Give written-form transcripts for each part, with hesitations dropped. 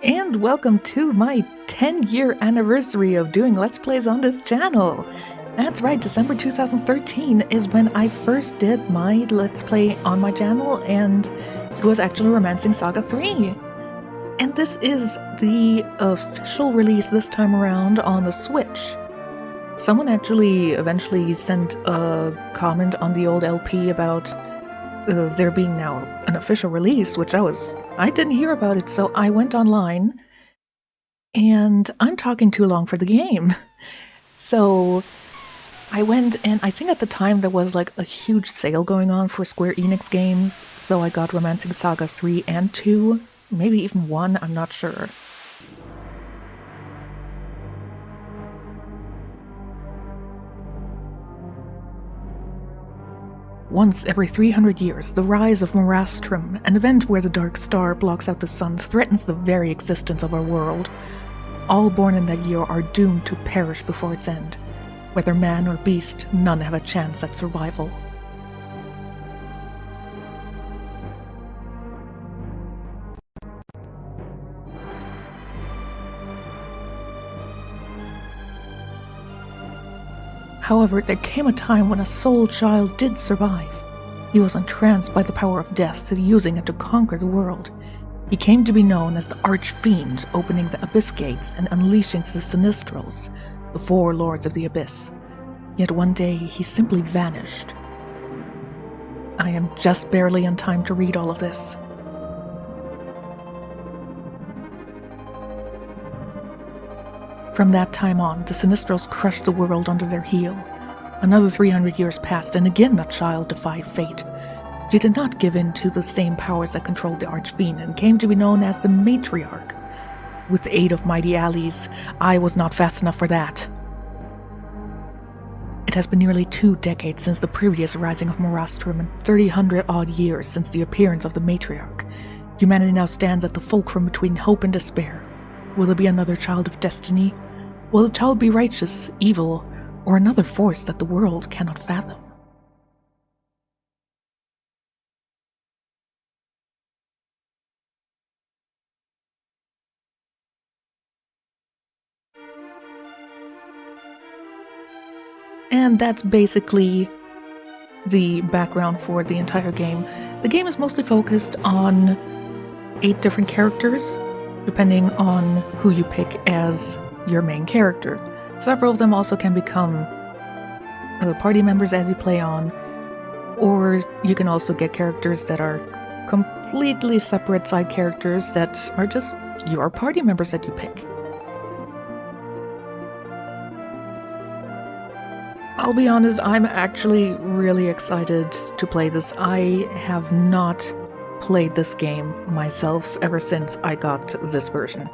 And welcome to my 10-year anniversary of doing Let's Plays on this channel! That's right, December 2013 is when I first did my Let's Play on my channel, and it was actually Romancing Saga 3. And this is the official release this time around on the Switch. Someone actually eventually sent a comment on the old LP about there being now an official release, which I didn't hear about it, so I went online, and I'm talking too long for the game. So I went, and I think at the time there was like a huge sale going on for Square Enix games, so I got Romancing Saga 3 and 2, maybe even 1, I'm not sure. Once every 300 years, the rise of Marastrum, an event where the dark star blocks out the sun, threatens the very existence of our world. All born in that year are doomed to perish before its end. Whether man or beast, none have a chance at survival. However, there came a time when a soul child did survive. He was entranced by the power of death, using it to conquer the world. He came to be known as the Archfiend, opening the Abyss Gates and unleashing the Sinistrals, the four lords of the Abyss. Yet one day, he simply vanished. I am just barely in time to read all of this. From that time on, the Sinistrals crushed the world under their heel. Another 300 years passed, and again a child defied fate. She did not give in to the same powers that controlled the Archfiend, and came to be known as the Matriarch. With the aid of mighty allies, I was not fast enough for that. It has been nearly 2 decades since the previous rising of Marastrum, and 300-odd years since the appearance of the Matriarch. Humanity now stands at the fulcrum between hope and despair. Will there be another child of destiny? Will the child be righteous, evil, or another force that the world cannot fathom? And that's basically the background for the entire game. The game is mostly focused on 8 different characters, depending on who you pick as your main character. Several of them also can become party members as you play on, or you can also get characters that are completely separate side characters that are just your party members that you pick. I'll be honest, I'm actually really excited to play this. I have not played this game myself ever since I got this version.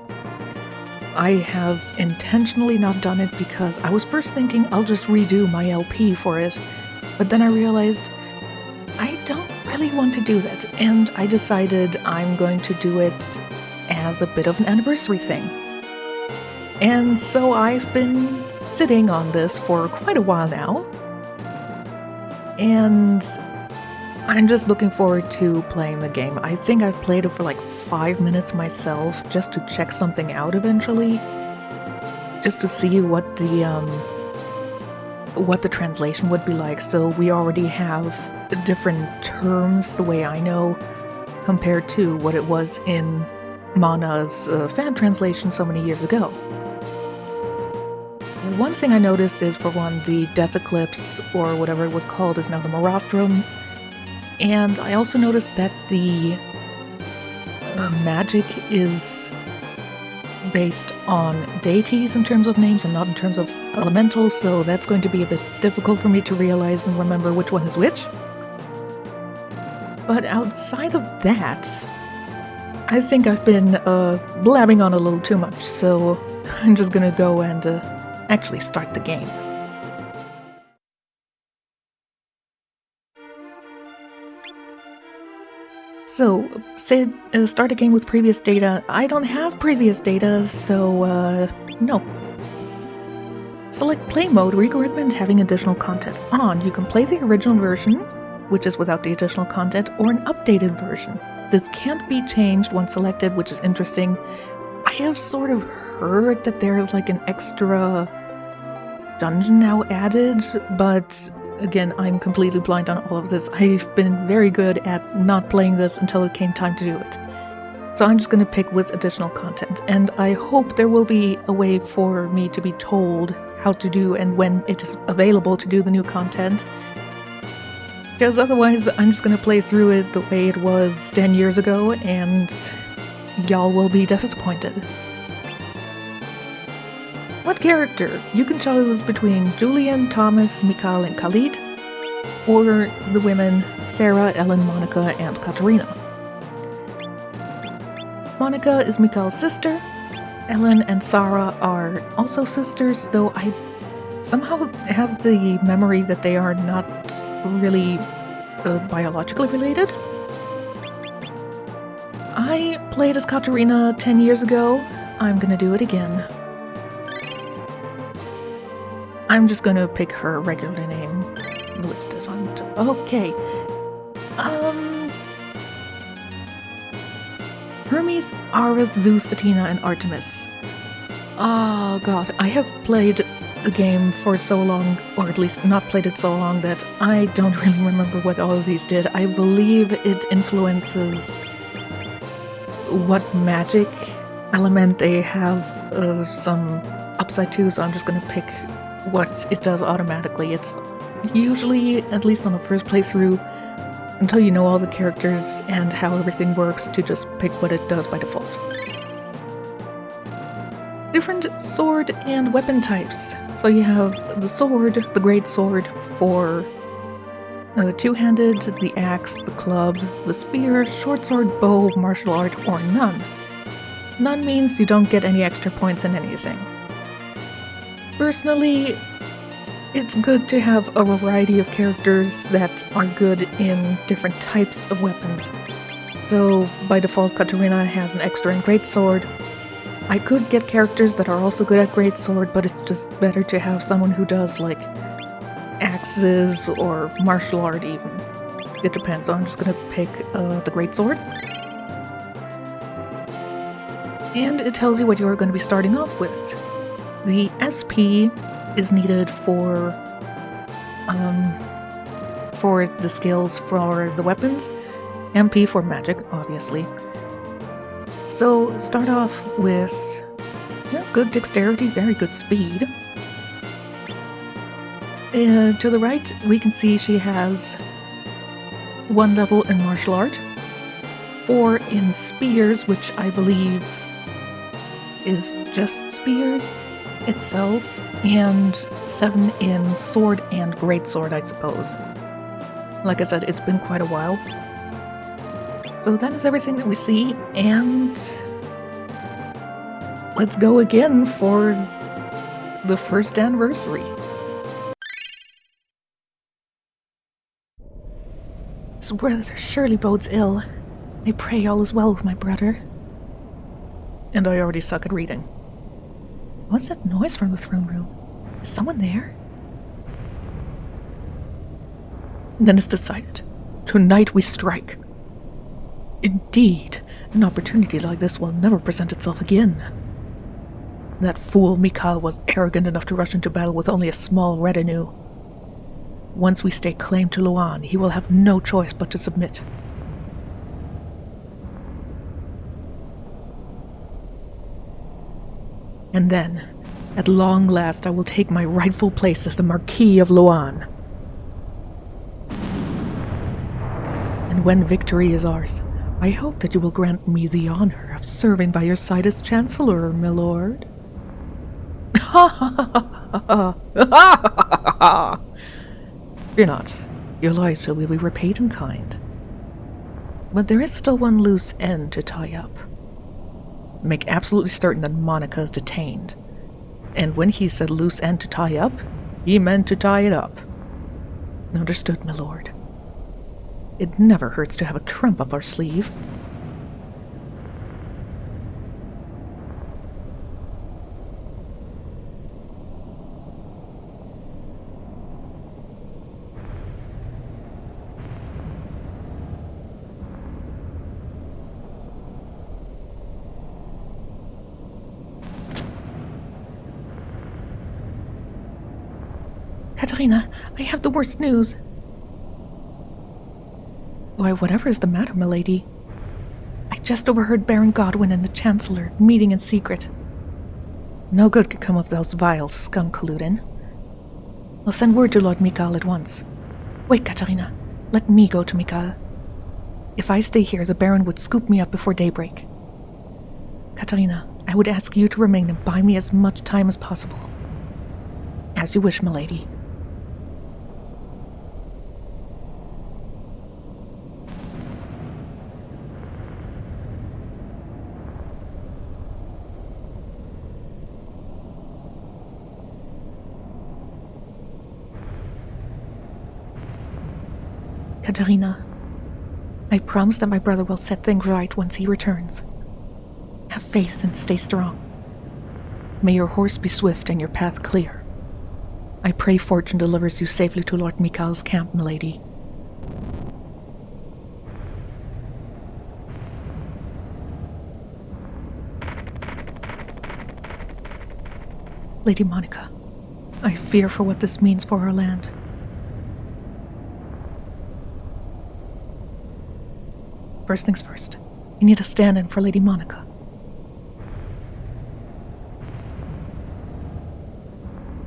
I have intentionally not done it because I was first thinking I'll just redo my LP for it, but then I realized I don't really want to do that, and I decided I'm going to do it as a bit of an anniversary thing. And so I've been sitting on this for quite a while now, and I'm just looking forward to playing the game. I think I've played it for like 5 minutes myself, just to check something out eventually, just to see what the translation would be like. So we already have different terms, the way I know, compared to what it was in Mana's fan translation so many years ago. One thing I noticed is, for one, the Death Eclipse, or whatever it was called, is now the Marastrum. And I also noticed that the magic is based on deities in terms of names and not in terms of elementals, so that's going to be a bit difficult for me to realize and remember which one is which. But outside of that, I think I've been blabbing on a little too much, so I'm just gonna go and actually start the game. So, start a game with previous data. I don't have previous data, so, no. Select play mode, where you can recommend having additional content on. You can play the original version, which is without the additional content, or an updated version. This can't be changed once selected, which is interesting. I have sort of heard that there's like an extra dungeon now added, but again, I'm completely blind on all of this. I've been very good at not playing this until it came time to do it. So I'm just going to pick with additional content, and I hope there will be a way for me to be told how to do and when it is available to do the new content. Because otherwise, I'm just going to play through it the way it was 10 years ago, and y'all will be disappointed. What character? You can choose between Julian, Thomas, Mikhail, and Khalid, or the women Sarah, Ellen, Monica, and Katerina. Monica is Mikhail's sister. Ellen and Sarah are also sisters, though I somehow have the memory that they are not really biologically related. I played as Katerina 10 years ago. I'm gonna do it again. I'm just gonna pick her regular name. The list is on. Okay. Hermes, Ares, Zeus, Athena, and Artemis. Oh god, I have played the game for so long, or at least not played it so long, that I don't really remember what all of these did. I believe it influences what magic element they have some upside to, so I'm just gonna pick what it does automatically. It's usually, at least on the first playthrough, until you know all the characters and how everything works, to just pick what it does by default. Different sword and weapon types. So you have the sword, the great sword for two-handed, the axe, the club, the spear, short sword, bow, martial art, or none. None means you don't get any extra points in anything. Personally, it's good to have a variety of characters that are good in different types of weapons. So, by default, Katerina has an extra in greatsword. I could get characters that are also good at greatsword, but it's just better to have someone who does, like, axes or martial art even. It depends, so I'm just gonna pick the greatsword. And it tells you what you're going to be starting off with. The SP is needed for the skills for the weapons, MP for magic, obviously. So start off with good dexterity, very good speed. To the right, we can see she has 1 level in martial art, 4 in spears, which I believe is just spears itself, and 7 in sword and greatsword, I suppose. Like I said, it's been quite a while. So that is everything that we see, and let's go again for the first anniversary. This weather surely bodes ill. I pray all is well with my brother. And I already suck at reading. What's that noise from the throne room? Is someone there? Then it's decided. Tonight we strike. Indeed, an opportunity like this will never present itself again. That fool Mikhail was arrogant enough to rush into battle with only a small retinue. Once we stake claim to Luan, he will have no choice but to submit. And then, at long last, I will take my rightful place as the Marquis of Luan. And when victory is ours, I hope that you will grant me the honor of serving by your side as Chancellor, my lord. Ha ha ha ha ha ha! Fear not, your loyalty will be repaid in kind. But there is still one loose end to tie up. Make absolutely certain that Monica is detained. And when he said loose end to tie up, he meant to tie it up. Understood, my lord. It never hurts to have a trump up our sleeve. Katerina, I have the worst news. Why, whatever is the matter, milady? I just overheard Baron Godwin and the Chancellor meeting in secret. No good could come of those vile scum colluding. I'll send word to Lord Mikal at once. Wait, Katerina. Let me go to Mikal. If I stay here, the Baron would scoop me up before daybreak. Katerina, I would ask you to remain and buy me as much time as possible. As you wish, milady. Katerina, I promise that my brother will set things right once he returns. Have faith and stay strong. May your horse be swift and your path clear. I pray fortune delivers you safely to Lord Mikal's camp, milady. Lady Monica, I fear for what this means for our land. First things first, you need a stand-in for Lady Monica.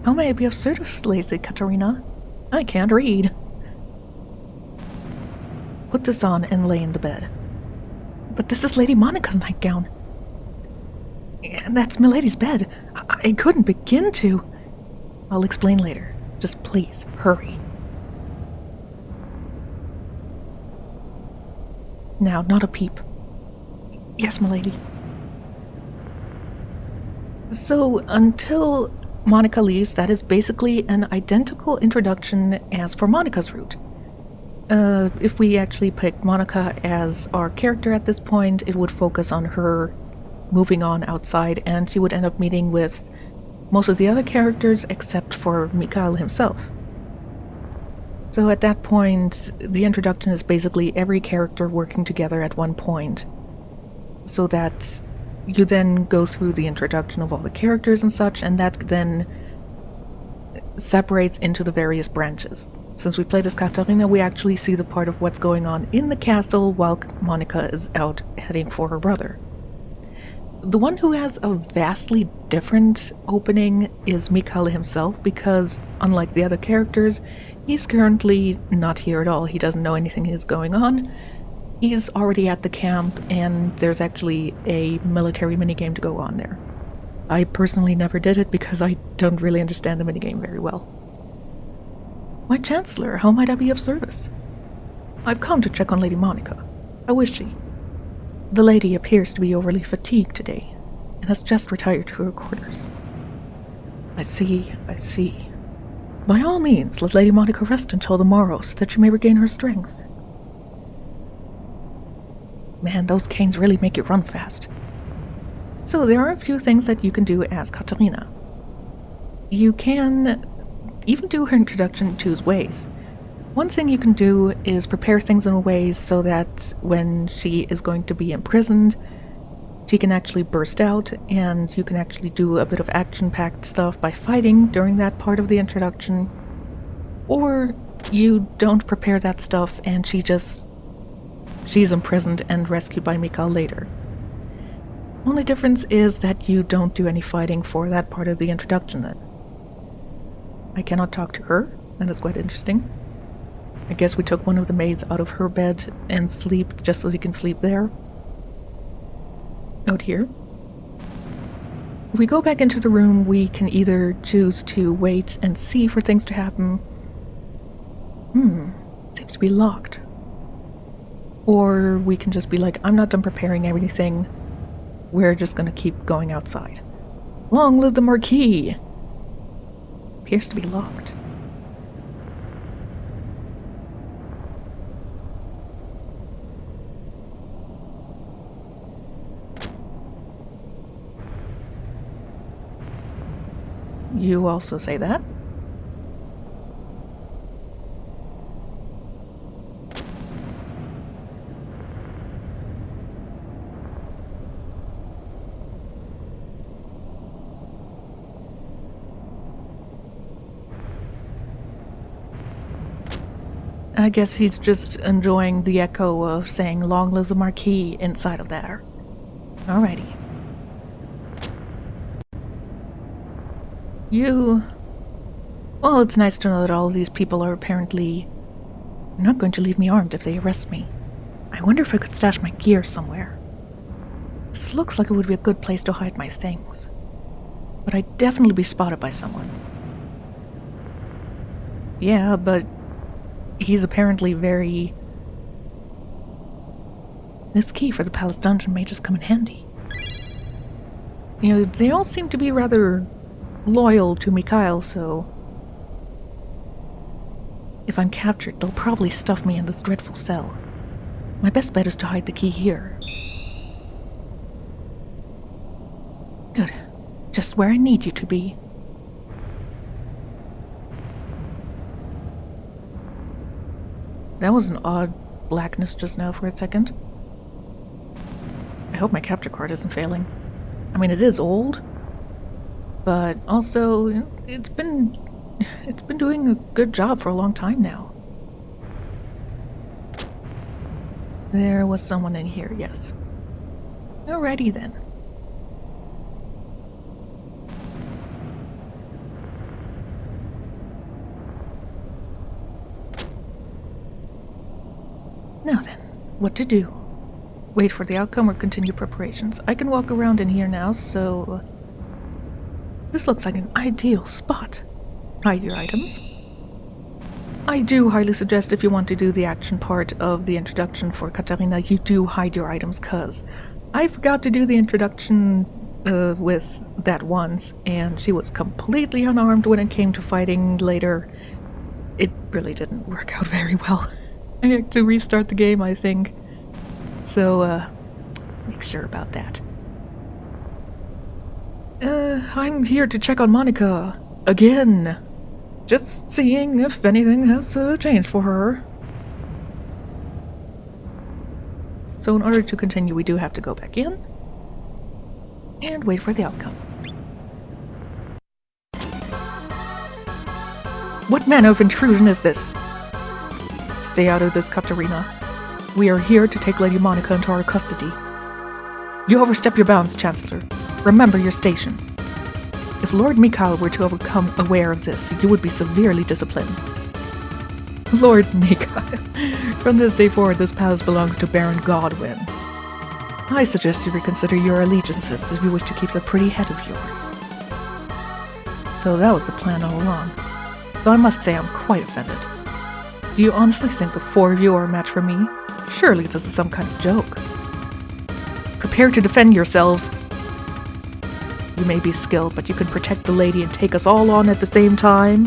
How may I be of service, Lady Katerina? I can't read. Put this on and lay in the bed. But this is Lady Monica's nightgown. And that's Milady's bed. I couldn't begin to. I'll explain later. Just please, hurry. Now, not a peep. Yes, milady. So, until Monica leaves, that is basically an identical introduction as for Monica's route. If we actually picked Monica as our character at this point, it would focus on her moving on outside, and she would end up meeting with most of the other characters except for Mikal himself. So at that point, the introduction is basically every character working together at one point, so that you then go through the introduction of all the characters and such, and that then separates into the various branches. Since we played as Katarina, we actually see the part of what's going on in the castle while Monica is out heading for her brother. The one who has a vastly different opening is Mikal himself, because unlike the other characters, he's currently not here at all. He doesn't know anything is going on. He's already at the camp, and there's actually a military minigame to go on there. I personally never did it because I don't really understand the minigame very well. My Chancellor, how might I be of service? I've come to check on Lady Monica. How is she? The lady appears to be overly fatigued today, and has just retired to her quarters. I see. By all means, let Lady Monica rest until the morrow so that she may regain her strength. Man, those canes really make you run fast. So there are a few things that you can do as Katarina. You can even do her introduction 2 ways. One thing you can do is prepare things in a way so that when she is going to be imprisoned, she can actually burst out, and you can actually do a bit of action-packed stuff by fighting during that part of the introduction. Or you don't prepare that stuff and she's imprisoned and rescued by Mikal later. Only difference is that you don't do any fighting for that part of the introduction then. I cannot talk to her. That is quite interesting. I guess we took one of the maids out of her bed and sleep just so she can sleep there. Out here. If we go back into the room, we can either choose to wait and see for things to happen. It seems to be locked. Or we can just be like, I'm not done preparing anything. We're just gonna keep going outside. Long live the Marquis! Appears to be locked. You also say that? I guess he's just enjoying the echo of saying "Long live the Marquis" inside of there. Alrighty. Well, it's nice to know that all of these people are apparently not going to leave me armed if they arrest me. I wonder if I could stash my gear somewhere. This looks like it would be a good place to hide my things. But I'd definitely be spotted by someone. Yeah, but he's apparently very... This key for the palace dungeon may just come in handy. You know, they all seem to be rather loyal to Mikhail, so... If I'm captured, they'll probably stuff me in this dreadful cell. My best bet is to hide the key here. Good. Just where I need you to be. That was an odd blackness just now for a second. I hope my capture card isn't failing. I mean, it is old, but also it's been doing a good job for a long time now. There was someone in here, yes. Alrighty then. Now then, what to do? Wait for the outcome or continue preparations? I can walk around in here now, so... This looks like an ideal spot. Hide your items. I do highly suggest if you want to do the action part of the introduction for Katarina, you do hide your items, cause I forgot to do the introduction with that once, and she was completely unarmed when it came to fighting later. It really didn't work out very well. I had to restart the game, I think. So, make sure about that. I'm here to check on Monica. Again. Just seeing if anything has changed for her. So in order to continue, we do have to go back in. And wait for the outcome. What manner of intrusion is this? Stay out of this, Katarina. We are here to take Lady Monica into our custody. You overstep your bounds, Chancellor. Remember your station. If Lord Mikhail were to become aware of this, you would be severely disciplined. Lord Mikhail. From this day forward, this palace belongs to Baron Godwin. I suggest you reconsider your allegiances if you wish to keep the pretty head of yours. So that was the plan all along. Though I must say I'm quite offended. Do you honestly think the four of you are a match for me? Surely this is some kind of joke. Prepare to defend yourselves. You may be skilled, but you can protect the lady and take us all on at the same time?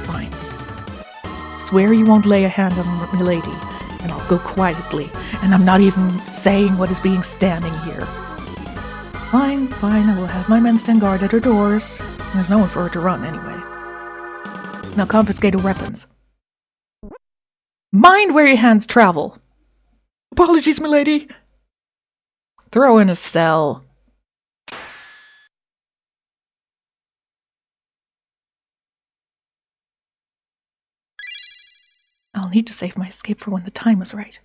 Fine. Swear you won't lay a hand on milady, and I'll go quietly, and I'm not even saying what is being standing here. Fine, fine, I will have my men stand guard at her doors. There's no one for her to run, anyway. Now confiscate her weapons. Mind where your hands travel! Apologies, milady! Throw in a cell. I'll need to save my escape for when the time is right.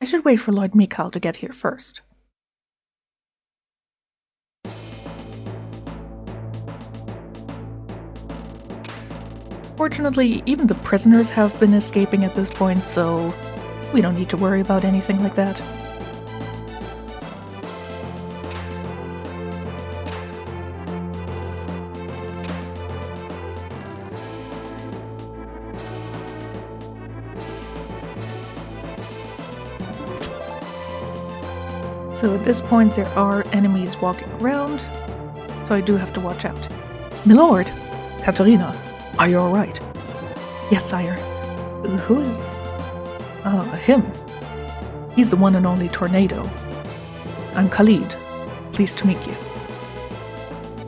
I should wait for Lord Mikhail to get here first. Fortunately, even the prisoners have been escaping at this point, so we don't need to worry about anything like that. So at this point there are enemies walking around, so I do have to watch out. Milord! Katarina, are you alright? Yes, sire. Who is... him. He's the one and only Tornado. I'm Khalid. Pleased to meet you.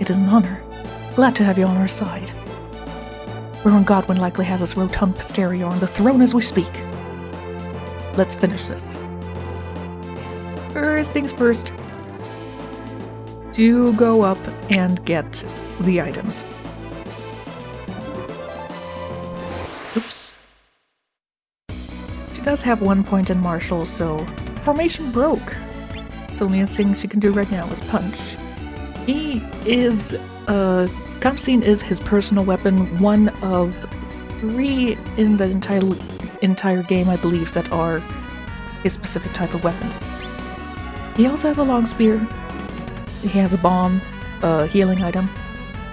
It is an honor. Glad to have you on our side. Baron Godwin likely has his rotund posterior on the throne as we speak. Let's finish this. First things first. Do go up and get the items. Oops. does have 1 point in martial, so formation broke. So the only thing she can do right now is punch. He is, Kamsin is his personal weapon, one of 3 in the entire game, I believe, that are a specific type of weapon. He also has a long spear. He has a bomb, a healing item.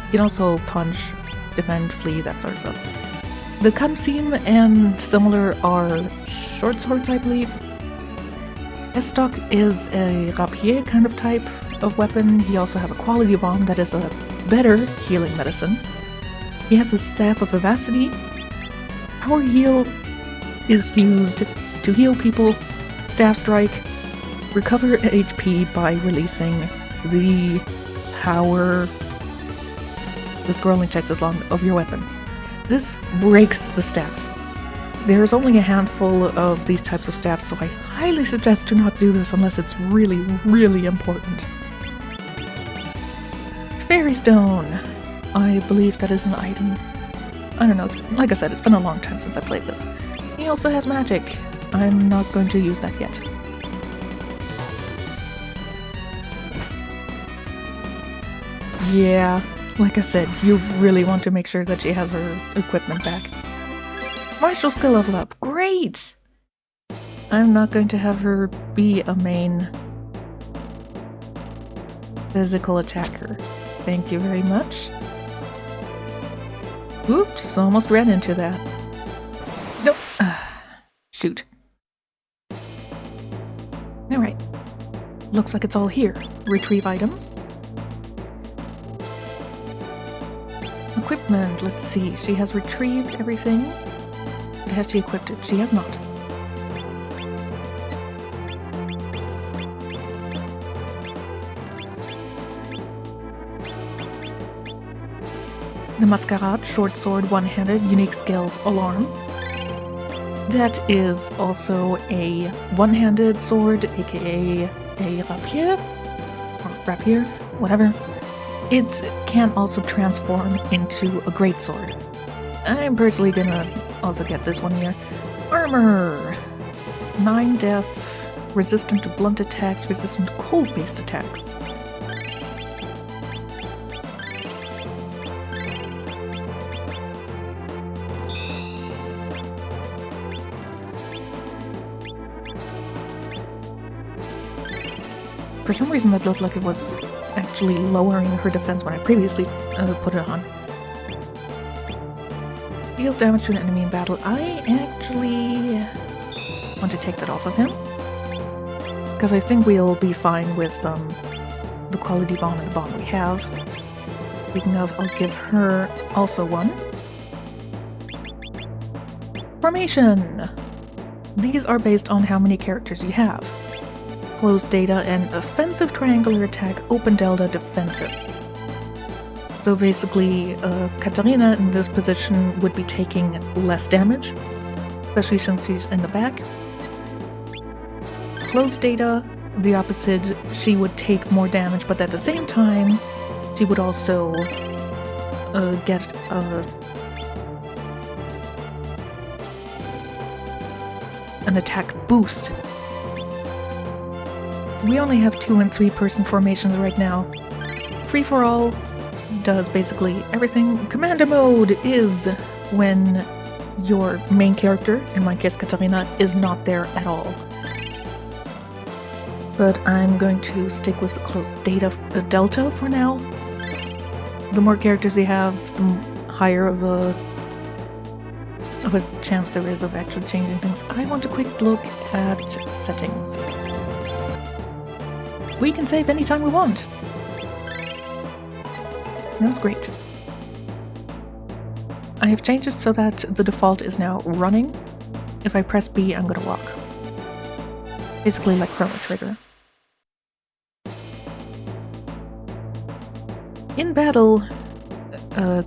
He can also punch, defend, flee, that sort of stuff. The Kamsim and similar are short swords, I believe. Estok is a rapier kind of type of weapon. He also has a quality bomb that is a better healing medicine. He has a staff of vivacity. Power heal is used to heal people. Staff strike, recover HP by releasing the power. The scrolling text is long of your weapon. This breaks the staff. There's only a handful of these types of staffs, so I highly suggest to not do this unless it's really, really important. Fairy Stone. I believe that is an item. I don't know, like I said, it's been a long time since I played this. He also has magic. I'm not going to use that yet. Yeah, like I said, you really want to make sure that she has her equipment back. Martial skill level up, great! I'm not going to have her be a main physical attacker. Thank you very much. Oops, almost ran into that. Nope. Shoot. Alright. Looks like it's all here. Retrieve items. Equipment, let's see. She has retrieved everything. But has she equipped it? She has not. The Masquerade, short sword, one-handed, unique skills, alarm. That is also a one-handed sword, aka a rapier, or rapier, whatever. It can also transform into a greatsword. I'm personally gonna also get this one here. Armor! 9 depth, resistant to blunt attacks, resistant to cold-based attacks. For some reason that looked like it was actually lowering her defense when I previously put it on. Deals damage to an enemy in battle. I actually want to take that off of him, because I think we'll be fine with the quality bomb and the bomb we have. Speaking of, I'll give her also one. Formation! These are based on how many characters you have. Closed data and offensive triangular attack, open delta defensive. So basically, Katarina in this position would be taking less damage, especially since she's in the back. Closed data, the opposite, she would take more damage, but at the same time, she would also get an attack boost. We only have 2 and 3 person formations right now. Free for all does basically everything. Commander mode is when your main character, in my case Katarina, is not there at all. But I'm going to stick with the closed data delta for now. The more characters you have, the higher of a chance there is of actually changing things. I want a quick look at settings. We can save anytime we want. That's great. I have changed it so that the default is now running. If I press B, I'm gonna walk. Basically like Chrono Trigger. In battle,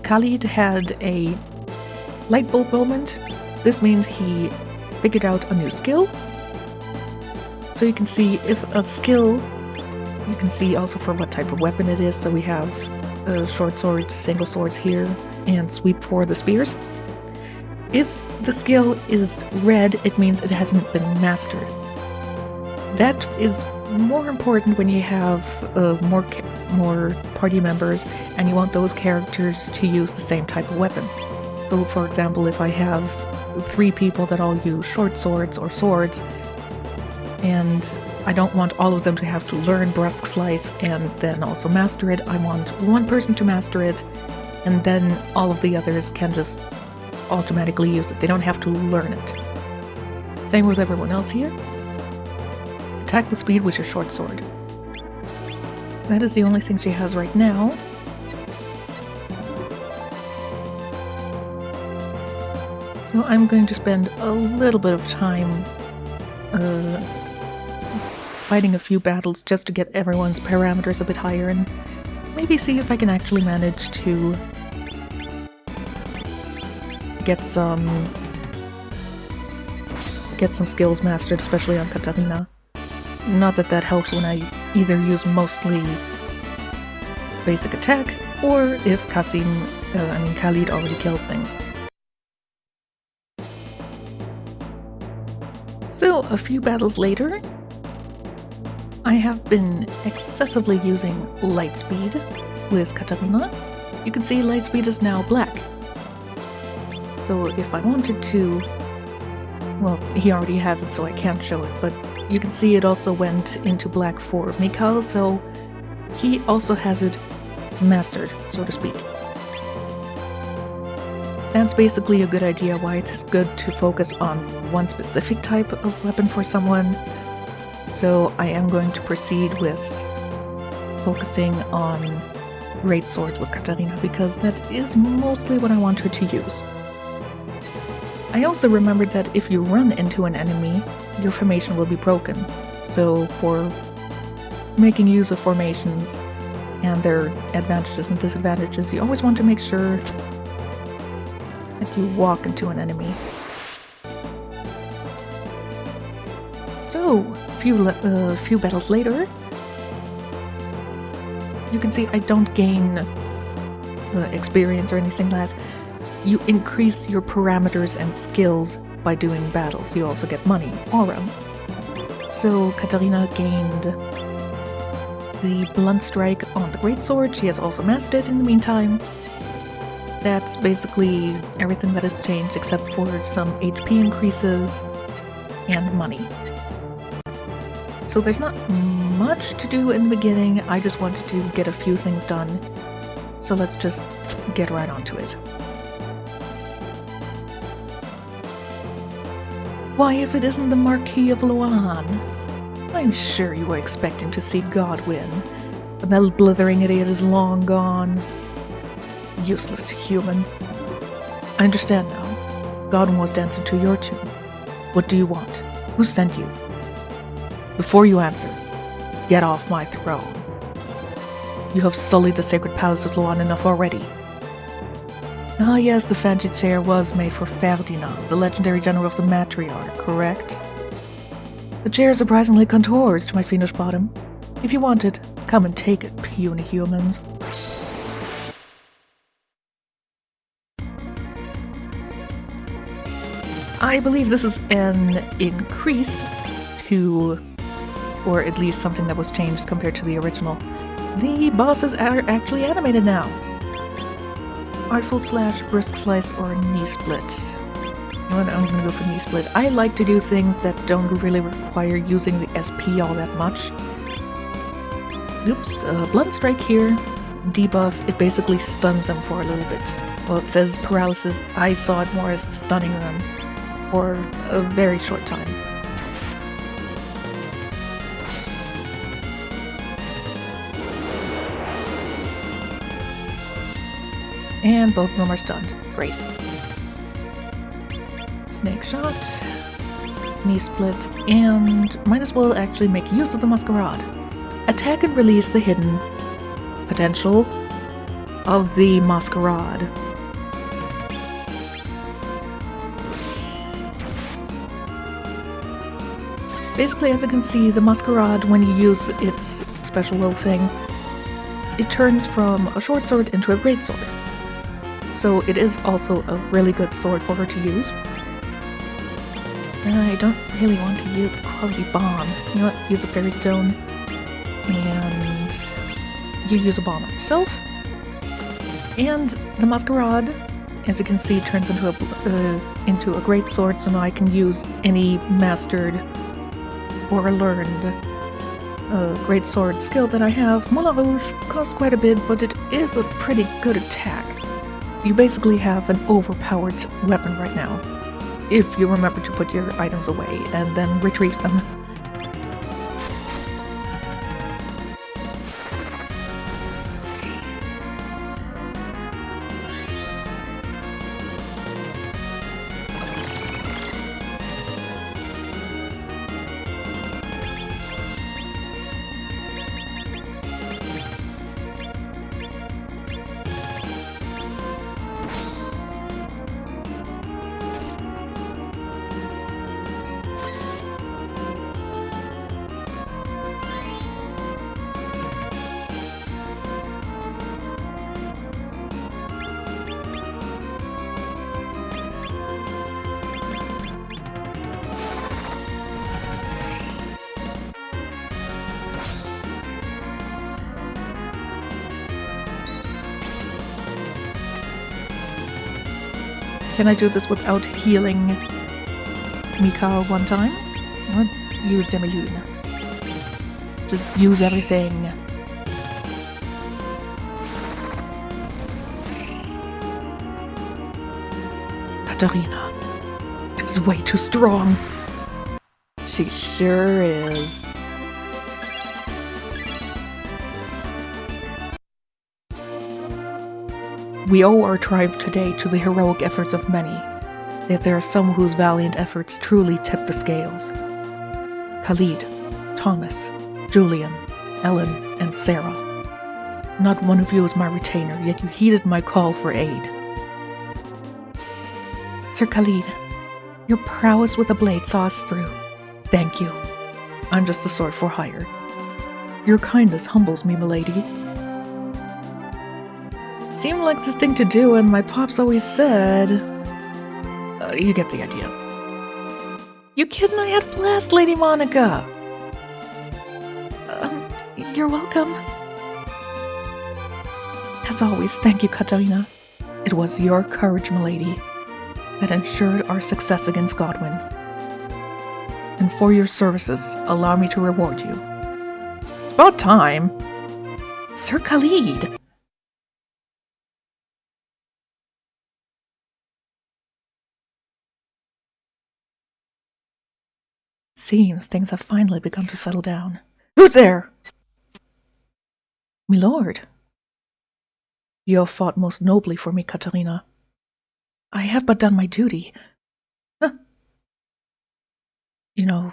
Khalid had a light bulb moment. This means he figured out a new skill. So you can see if a skill, you can see also for what type of weapon it is. So we have short swords, single swords here, and sweep for the spears. If the skill is red, it means it hasn't been mastered. That is more important when you have more party members and you want those characters to use the same type of weapon. So for example, if I have 3 people that all use short swords or swords, and I don't want all of them to have to learn Brusque Slice and then also master it. I want one person to master it, and then all of the others can just automatically use it. They don't have to learn it. Same with everyone else here. Attack with speed with your short sword. That is the only thing she has right now. So I'm going to spend a little bit of time fighting a few battles just to get everyone's parameters a bit higher and maybe see if I can actually manage to get some skills mastered, especially on Katarina. Not that that helps when I either use mostly basic attack or if Khalid already kills things. So, a few battles later, I have been excessively using Lightspeed with Katarina. You can see Lightspeed is now black. So if I wanted to... Well, he already has it, so I can't show it, but you can see it also went into black for Mikhail, so he also has it mastered, so to speak. That's basically a good idea why it's good to focus on one specific type of weapon for someone. So I am going to proceed with focusing on great swords with Katarina because that is mostly what I want her to use. I also remembered that if you run into an enemy, your formation will be broken. So for making use of formations and their advantages and disadvantages, you always want to make sure that you walk into an enemy. So, a few battles later, you can see I don't gain experience or anything like that. You increase your parameters and skills by doing battles. You also get money, aura. So Katarina gained the blunt strike on the greatsword. She has also mastered it in the meantime. That's basically everything that has changed except for some HP increases and money. So there's not much to do in the beginning, I just wanted to get a few things done. So let's just get right onto it. Why, if it isn't the Marquis of Loan? I'm sure you were expecting to see God win, but that blithering idiot is long gone. Useless to human. I understand now. Godwin was dancing to your tune. What do you want? Who sent you? Before you answer, get off my throne. You have sullied the sacred palace of Loan enough already. Ah yes, the fancy chair was made for Ferdinand, the legendary general of the matriarch, correct? The chair surprisingly contours to my fiendish bottom. If you want it, come and take it, puny humans. I believe this is an increase to, or at least something that was changed compared to the original. The bosses are actually animated now. Artful Slash, Brisk Slice, or Knee Split. You know what, I'm gonna go for Knee Split. I like to do things that don't really require using the SP all that much. Oops, Blunt Strike here. Debuff, it basically stuns them for a little bit. Well, it says paralysis, I saw it more as stunning them for a very short time. And both of them are stunned. Great. Snake Shot, Knee Split, and might as well actually make use of the Masquerade. Attack and release the hidden potential of the Masquerade. Basically, as you can see, the Masquerade, when you use its special will thing, it turns from a short sword into a great sword. so it is also a really good sword for her to use. I don't really want to use the quality bomb. You know what? Use the fairy stone, and you use a bomb on yourself. And the masquerade, as you can see, turns into a great sword, so now I can use any mastered or learned great sword skill that I have. Moulin Rouge costs quite a bit, but it is a pretty good attack. You basically have an overpowered weapon right now, if you remember to put your items away and then retrieve them. Can I do this without healing Mika one time? What? Use Demi-Lune. Just use everything. Katarina is way too strong. She sure is. We owe our triumph today to the heroic efforts of many, yet there are some whose valiant efforts truly tip the scales. Khalid, Thomas, Julian, Ellen, and Sarah. Not one of you is my retainer, yet you heeded my call for aid. Sir Khalid, your prowess with the blade saw us through. Thank you. I'm just a sword for hire. Your kindness humbles me, milady. Seemed like the thing to do, and my pops always said... you get the idea. You kidding? I had a blast, Lady Monica! You're welcome. As always, thank you, Katarina. It was your courage, milady, that ensured our success against Godwin. And for your services, allow me to reward you. It's about time. Sir Khalid! Seems things have finally begun to settle down. Who's there? Milord. You have fought most nobly for me, Katarina. I have but done my duty. Huh. You know,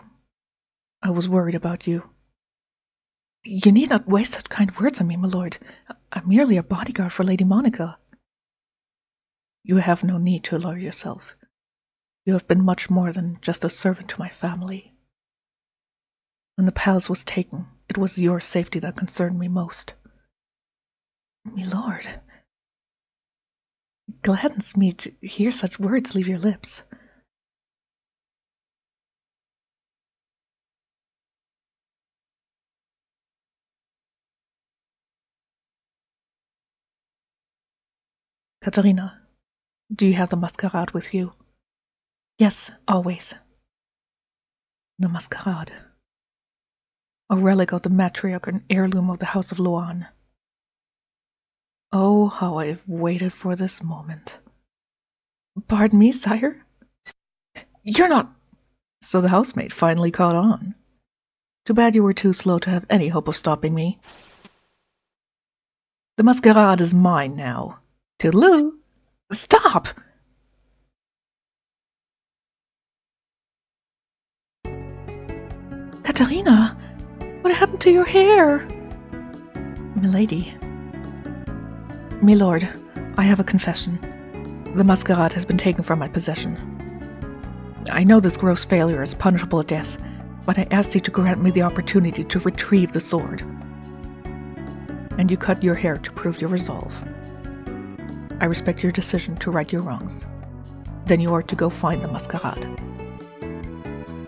I was worried about you. You need not waste such kind words on me, my lord. I'm merely a bodyguard for Lady Monica. You have no need to lower yourself. You have been much more than just a servant to my family. When the palace was taken, it was your safety that concerned me most. My lord, it gladdens me to hear such words leave your lips. Katarina, do you have the masquerade with you? Yes, always. The masquerade. A relic of the matriarch and heirloom of the House of Luan. Oh, how I have waited for this moment. Pardon me, sire? You're not... So the housemaid finally caught on. Too bad you were too slow to have any hope of stopping me. The masquerade is mine now. Toodaloo! Stop! Katarina! What happened to your hair? Milady. Milord, I have a confession. The masquerade has been taken from my possession. I know this gross failure is punishable at death, but I asked you to grant me the opportunity to retrieve the sword. And you cut your hair to prove your resolve. I respect your decision to right your wrongs. Then you are to go find the masquerade.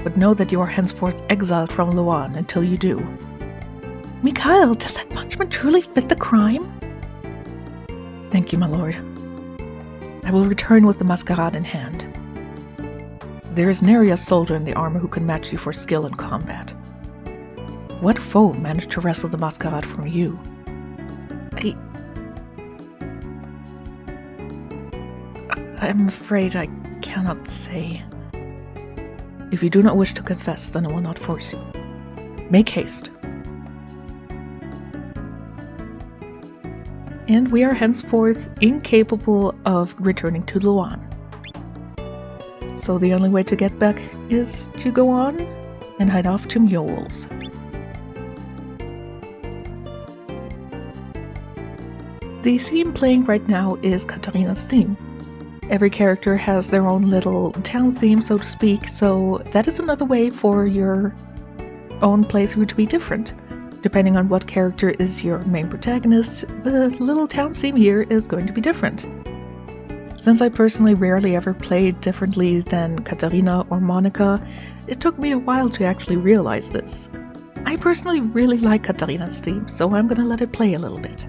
But know that you are henceforth exiled from Luan until you do. Mikhail, does that punishment truly fit the crime? Thank you, my lord. I will return with the masquerade in hand. There is nary a soldier in the armor who can match you for skill in combat. What foe managed to wrestle the masquerade from you? I'm afraid I cannot say. If you do not wish to confess, then I will not force you. Make haste. And we are henceforth incapable of returning to Luan. So the only way to get back is to go on and head off to Mules. The theme playing right now is Katarina's theme. Every character has their own little town theme, so to speak, so that is another way for your own playthrough to be different. Depending on what character is your main protagonist, the little town theme here is going to be different. Since I personally rarely ever played differently than Katarina or Monica, it took me a while to actually realize this. I personally really like Katarina's theme, so I'm gonna let it play a little bit.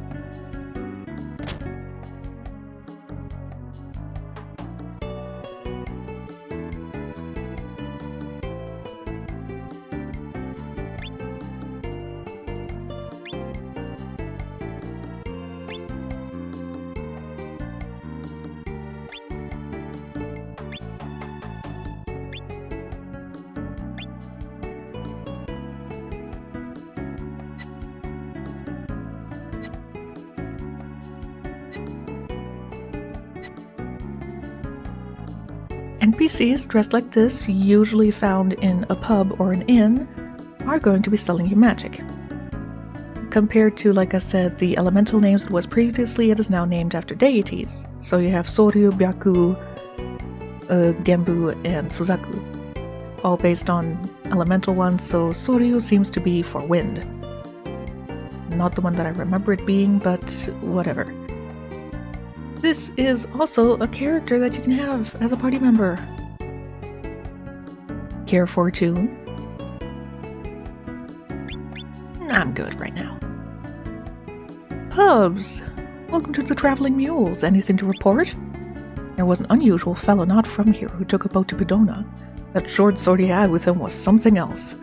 NPCs dressed like this, usually found in a pub or an inn, are going to be selling you magic. Compared to, like I said, the elemental names it was previously, it is now named after deities. So you have Soryu, Byaku, Genbu, and Suzaku. All based on elemental ones, so Soryu seems to be for wind. Not the one that I remember it being, but whatever. This is also a character that you can have as a party member. Care for a tune? I'm good right now. Pubs! Welcome to the Traveling Mules. Anything to report? There was an unusual fellow not from here who took a boat to Bidona. That short sword he had with him was something else.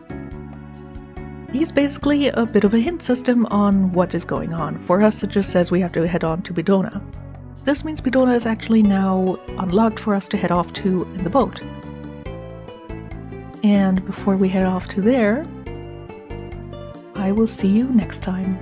He's basically a bit of a hint system on what is going on. For us, it just says we have to head on to Bidona. This means Bidona is actually now unlocked for us to head off to in the boat. And before we head off to there, I will see you next time.